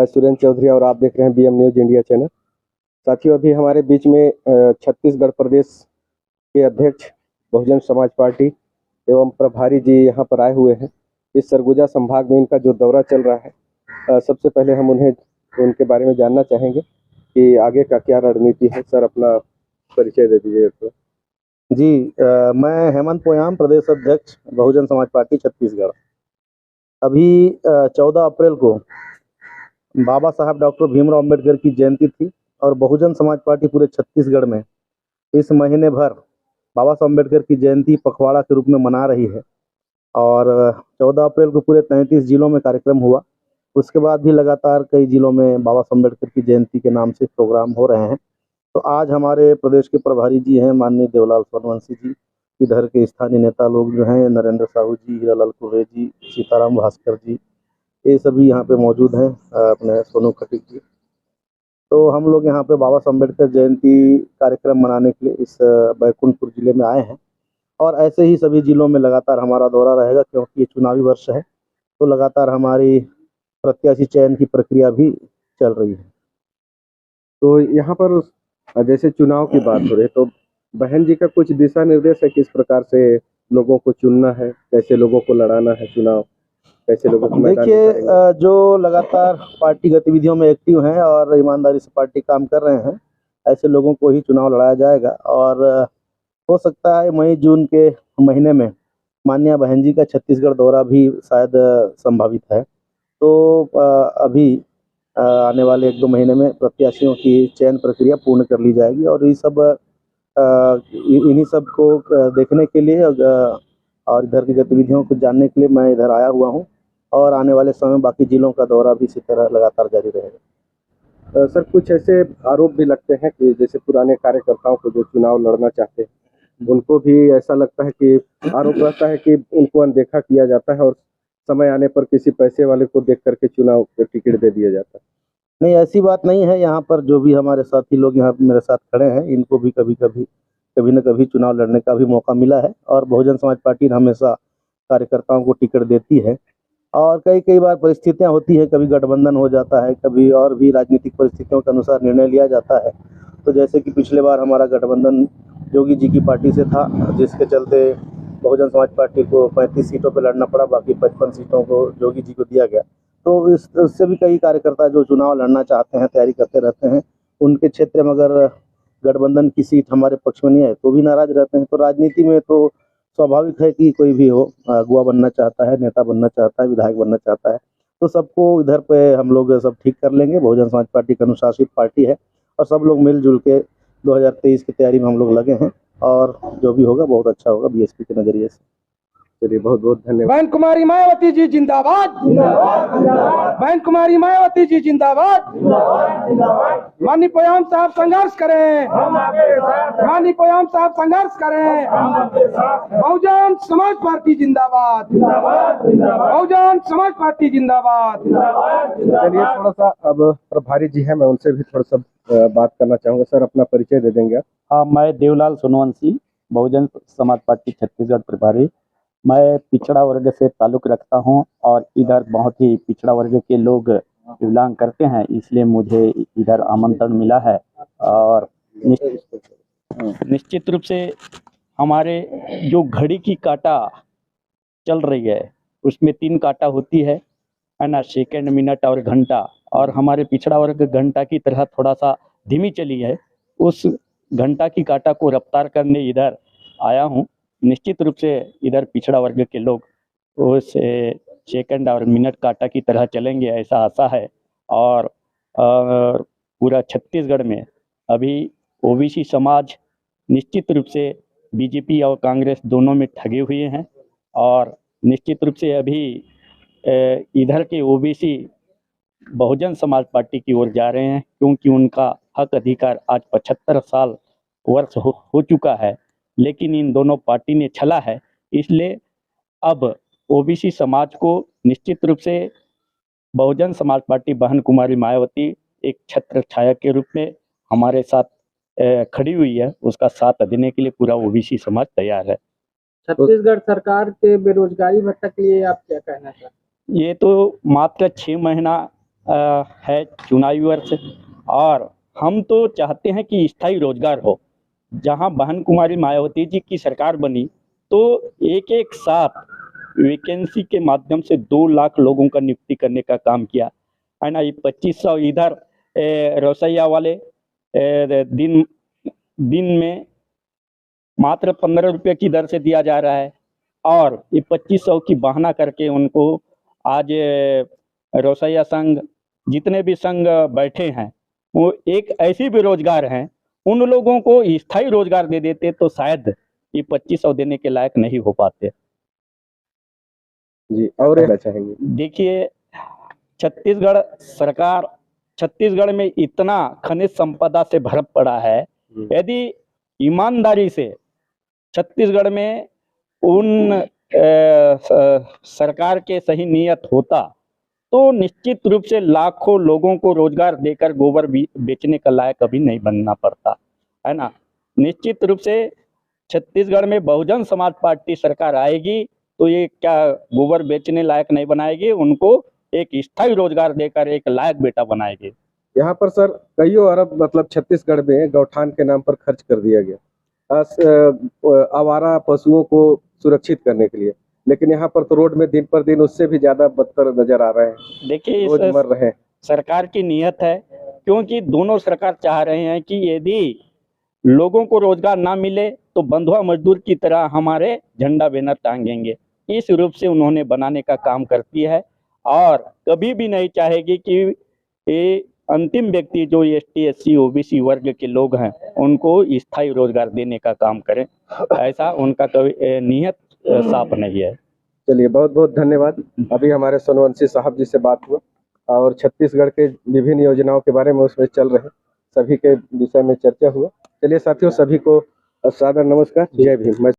मैं सुरेंद्र चौधरी और आप देख रहे हैं बीएम न्यूज़ इंडिया चैनल। साथियों, अभी हमारे बीच में छत्तीसगढ़ प्रदेश के अध्यक्ष बहुजन समाज पार्टी एवं प्रभारी जी यहाँ पर आए हुए हैं। इस सरगुजा संभाग में इनका जो दौरा चल रहा है, सबसे पहले हम उनके बारे में जानना चाहेंगे कि आगे का क्या रणनीति है। सर, अपना परिचय दे दीजिए तो। जी, मैं हेमंत पोयाम, प्रदेश अध्यक्ष बहुजन समाज पार्टी छत्तीसगढ़। अभी 14 अप्रैल को बाबा साहब डॉक्टर भीमराव अंबेडकर की जयंती थी और बहुजन समाज पार्टी पूरे छत्तीसगढ़ में इस महीने भर बाबा साहब अम्बेडकर की जयंती पखवाड़ा के रूप में मना रही है। और 14 अप्रैल को पूरे 33 जिलों में कार्यक्रम हुआ। उसके बाद भी लगातार कई जिलों में बाबा साहब अम्बेडकर की जयंती के नाम से प्रोग्राम हो रहे हैं। तो आज हमारे प्रदेश के प्रभारी जी हैं माननीय देवलाल सोनवंशी जी, इधर के स्थानीय नेता लोग जो हैं नरेंद्र साहू जी, हीरालाल कुर्रे जी, सीताराम भास्कर जी, ये सभी यहाँ पे मौजूद हैं, अपने सोनू खटीक जी। तो हम लोग यहाँ पे बाबा साहब अम्बेडकर जयंती कार्यक्रम मनाने के लिए इस बैकुंठपुर जिले में आए हैं और ऐसे ही सभी जिलों में लगातार हमारा दौरा रहेगा, क्योंकि ये चुनावी वर्ष है। तो लगातार हमारी प्रत्याशी चयन की प्रक्रिया भी चल रही है। तो यहाँ पर जैसे चुनाव की बात हो रही है, तो बहन जी का कुछ दिशा निर्देश है, किस प्रकार से लोगों को चुनना है, कैसे लोगों को लड़ाना है चुनाव, कैसे लोगों को मैदान में देखिए, उतारेंगे? जो लगातार पार्टी गतिविधियों में एक्टिव हैं और ईमानदारी से पार्टी काम कर रहे हैं, ऐसे लोगों को ही चुनाव लड़ाया जाएगा। और हो सकता है मई जून के महीने में माननीय बहन जी का छत्तीसगढ़ दौरा भी शायद संभावित है। तो अभी आने वाले 1-2 महीने में प्रत्याशियों की चयन प्रक्रिया पूर्ण कर ली जाएगी और ये सब इन्हीं सब को देखने के लिए और इधर की गतिविधियों को जानने के लिए मैं इधर आया हुआ हूँ और आने वाले समय में बाकी जिलों का दौरा भी इसी तरह लगातार जारी रहेगा। सर, कुछ ऐसे आरोप भी लगते हैं कि जैसे पुराने कार्यकर्ताओं को जो चुनाव लड़ना चाहते हैं उनको भी ऐसा लगता है कि आरोप रहता है कि उनको अनदेखा किया जाता है और समय आने पर किसी पैसे वाले को देख करके चुनाव के टिकट दे दिया जाता है। नहीं, ऐसी बात नहीं है। यहाँ पर जो भी हमारे साथी लोग यहाँ मेरे साथ खड़े हैं, इनको भी कभी न कभी चुनाव लड़ने का भी मौका मिला है और बहुजन समाज पार्टी हमेशा कार्यकर्ताओं को टिकट देती है। और कई बार परिस्थितियाँ होती है, कभी गठबंधन हो जाता है, कभी और भी राजनीतिक परिस्थितियों के अनुसार निर्णय लिया जाता है। तो जैसे कि पिछले बार हमारा गठबंधन योगी जी की पार्टी से था, जिसके चलते बहुजन समाज पार्टी को 35 सीटों पर लड़ना पड़ा, बाकी 55 सीटों को योगी जी को दिया गया। तो इससे भी कई कार्यकर्ता जो चुनाव लड़ना चाहते हैं, तैयारी करते रहते हैं, उनके क्षेत्र में अगर गठबंधन की सीट हमारे पक्ष में नहीं है तो भी नाराज रहते हैं। तो राजनीति में तो स्वाभाविक है कि कोई भी हो, अगुवा बनना चाहता है, नेता बनना चाहता है, विधायक बनना चाहता है। तो सबको इधर पे हम लोग सब ठीक कर लेंगे। बहुजन समाज पार्टी एक अनुशासित पार्टी है और सब लोग मिलजुल के 2023 की तैयारी में हम लोग लगे हैं और जो भी होगा बहुत अच्छा होगा बीएसपी के नजरिए से। चलिए, बहुत बहुत धन्यवाद। बहन कुमारी मायावती जी जिंदाबाद, बहन कुमारी मायावती जी जिंदाबाद। माननीय पोयाम साहब संघर्ष करें, माननीय पोयाम साहब संघर्ष करें। बहुजन समाज पार्टी जिंदाबाद, बहुजन समाज पार्टी जिंदाबाद। चलिए, थोड़ा सा अब प्रभारी जी हैं, मैं उनसे भी थोड़ा सा बात करना चाहूँगा। सर, अपना परिचय दे देंगे आप? हाँ, मैं देवलाल सोनवंशी, बहुजन समाज पार्टी छत्तीसगढ़ प्रभारी। मैं पिछड़ा वर्ग से ताल्लुक़ रखता हूं और इधर बहुत ही पिछड़ा वर्ग के लोग बिलोंग करते हैं, इसलिए मुझे इधर आमंत्रण मिला है। और निश्चित रूप से हमारे जो घड़ी की काटा चल रही है उसमें 3 काटा होती है ना, सेकंड, मिनट और घंटा। और हमारे पिछड़ा वर्ग घंटा की तरह थोड़ा सा धीमी चली है, उस घंटा की काटा को रफ्तार करने इधर आया हूँ। निश्चित रूप से इधर पिछड़ा वर्ग के लोग उस सेकंड और मिनट काटा की तरह चलेंगे, ऐसा आशा है। और पूरा छत्तीसगढ़ में अभी ओबीसी समाज निश्चित रूप से बीजेपी और कांग्रेस दोनों में ठगे हुए हैं और निश्चित रूप से अभी इधर के ओबीसी बहुजन समाज पार्टी की ओर जा रहे हैं, क्योंकि उनका हक अधिकार आज 75 साल वर्ष हो चुका है, लेकिन इन दोनों पार्टी ने छला है। इसलिए अब ओबीसी समाज को निश्चित रूप से बहुजन समाज पार्टी बहन कुमारी मायावती एक छत्र छाया के रूप में हमारे साथ खड़ी हुई है, उसका साथ देने के लिए पूरा ओबीसी समाज तैयार है। छत्तीसगढ़ सरकार के बेरोजगारी भत्ता के लिए आप क्या कहना चाहते हैं? ये तो मात्र 6 महीना है चुनावी वर्ष, और हम तो चाहते हैं कि स्थायी रोजगार हो। जहां बहन कुमारी मायावती जी की सरकार बनी तो एक एक साथ वैकेंसी के माध्यम से 2 लाख लोगों का नियुक्ति करने का काम किया है ना। ये 2500 इधर रसोईया वाले दिन में मात्र 15 रुपये की दर से दिया जा रहा है, और ये 2500 की बहाना करके उनको आज रसोईया संघ जितने भी संघ बैठे हैं वो एक ऐसी बेरोजगार हैं, उन लोगों को स्थायी रोजगार दे देते तो शायद ये 2500 देने के लायक नहीं हो पाते। जी, और कहना चाहेंगे? देखिए, छत्तीसगढ़ सरकार, छत्तीसगढ़ में इतना खनिज संपदा से भर पड़ा है, यदि ईमानदारी से छत्तीसगढ़ में उन सरकार के सही नियत होता तो निश्चित रूप से लाखों लोगों को रोजगार देकर गोबर बेचने का लायक कभी नहीं बनना पड़ता है ना। निश्चित रूप से छत्तीसगढ़ में बहुजन समाज पार्टी सरकार आएगी तो ये क्या गोबर बेचने लायक नहीं बनाएगी, उनको एक स्थायी रोजगार देकर एक लायक बेटा बनाएगी। यहाँ पर सर कईयों अरब मतलब छत्तीसगढ़ में गौठान के नाम पर खर्च कर दिया गया आवारा पशुओं को सुरक्षित करने के लिए, लेकिन यहाँ पर तो रोड में दिन पर दिन उससे भी ज्यादा बदतर नजर आ रहे हैं। देखिए, रोज मर रहे हैं। सरकार की नीयत है, क्योंकि दोनों सरकार चाह रहे हैं कि यदि लोगों को रोजगार ना मिले तो बंधुआ मजदूर की तरह हमारे झंडा बैनर टांगेंगे। इस रूप से उन्होंने बनाने का काम करती है, और कभी भी नहीं चाहेगी कि ये अंतिम व्यक्ति जो ST SC OBC वर्ग के लोग हैं उनको स्थायी रोजगार देने का काम करें। ऐसा उनका कभी नियत साफ नहीं है। चलिए, बहुत बहुत धन्यवाद। अभी हमारे सोनवंशी साहब जी से बात हुआ और छत्तीसगढ़ के विभिन्न योजनाओं के बारे में उसमें चल रहे सभी के विषय में चर्चा हुआ। चलिए साथियों, सभी को सादर नमस्कार, जय भीम।